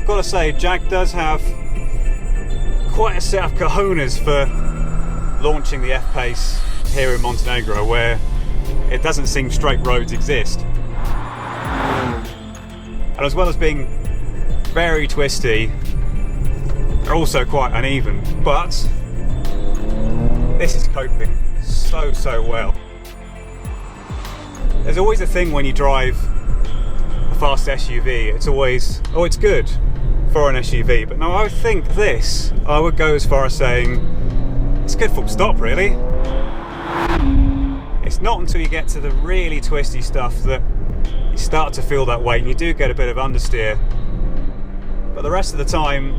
got to say, Jag does have quite a set of cojones for launching the F-Pace here in Montenegro, where it doesn't seem straight roads exist. And as well as being very twisty, they're also quite uneven, but this is coping so well. There's always a thing when you drive a fast SUV, it's always, oh, it's good for an SUV, but no, I think this, I would go as far as saying, it's good full stop, really. It's not until you get to the really twisty stuff that you start to feel that weight, and you do get a bit of understeer. But the rest of the time,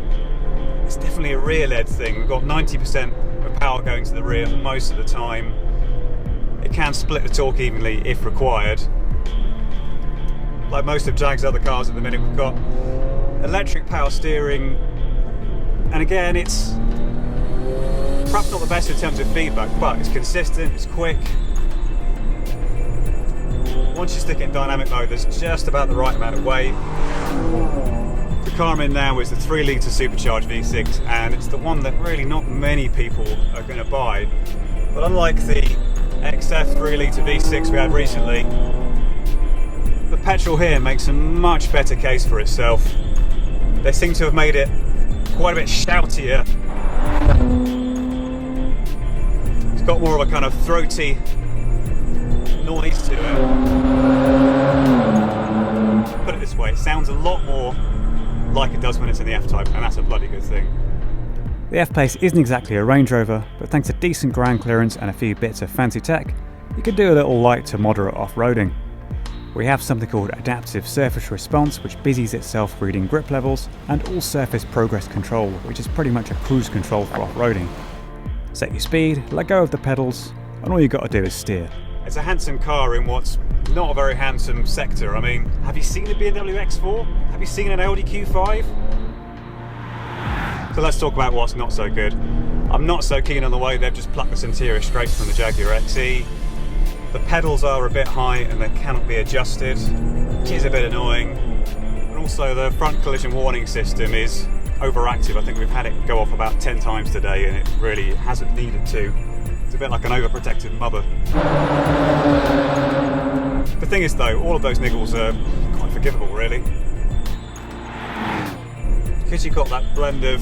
it's definitely a rear-led thing. We've got 90% of power going to the rear most of the time. It can split the torque evenly if required. Like most of Jag's other cars at the minute, we've got electric power steering, and again, it's perhaps not the best in terms of feedback, but it's consistent, it's quick. Once you stick it in dynamic mode, there's just about the right amount of weight. The car I'm in now is the 3-litre supercharged V6, and it's the one that really not many people are going to buy. But unlike the XF 3-litre V6 we had recently, the petrol here makes a much better case for itself. They seem to have made it quite a bit shoutier. It's got more of a kind of throaty noise to it. Put it this way, it sounds a lot more like it does when it's in the F-Type, and that's a bloody good thing. The F-Pace isn't exactly a Range Rover, but thanks to decent ground clearance and a few bits of fancy tech, you can do a little light to moderate off-roading. We have something called Adaptive Surface Response, which busies itself reading grip levels, and All Surface Progress Control, which is pretty much a cruise control for off-roading. Set your speed, let go of the pedals, and all you got to do is steer. It's a handsome car in what's not a very handsome sector. I mean, have you seen the BMW X4? Have you seen an Audi Q5? So let's talk about what's not so good. I'm not so keen on the way they've just plucked this interior straight from the Jaguar XE. The pedals are a bit high and they cannot be adjusted, which is a bit annoying. And also the front collision warning system is overactive. I think we've had it go off about 10 times today and it really hasn't needed to. It's a bit like an overprotective mother. The thing is though, all of those niggles are quite forgivable really. Because you've got that blend of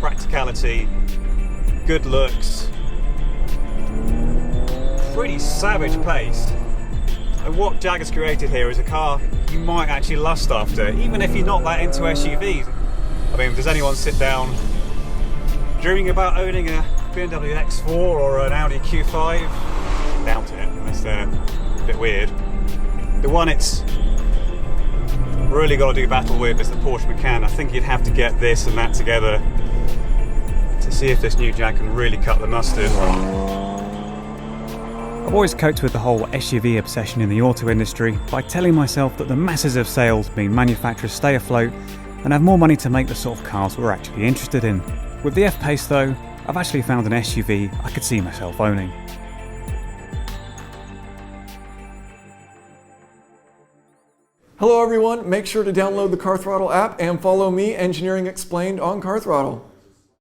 practicality, good looks, pretty savage pace, and what Jag has created here is a car you might actually lust after, even if you're not that into SUVs. I mean, does anyone sit down dreaming about owning a BMW X4 or an Audi Q5? Doubt it, unless they're a bit weird. The one it's really got to do battle with is the Porsche Macan. I think you'd have to get this and that together to see if this new Jag can really cut the mustard. I've always coped with the whole SUV obsession in the auto industry by telling myself that the masses of sales mean manufacturers stay afloat and have more money to make the sort of cars we're actually interested in. With the F-Pace though, I've actually found an SUV I could see myself owning. Hello everyone, make sure to download the Car Throttle app and follow me, Engineering Explained, on Car Throttle.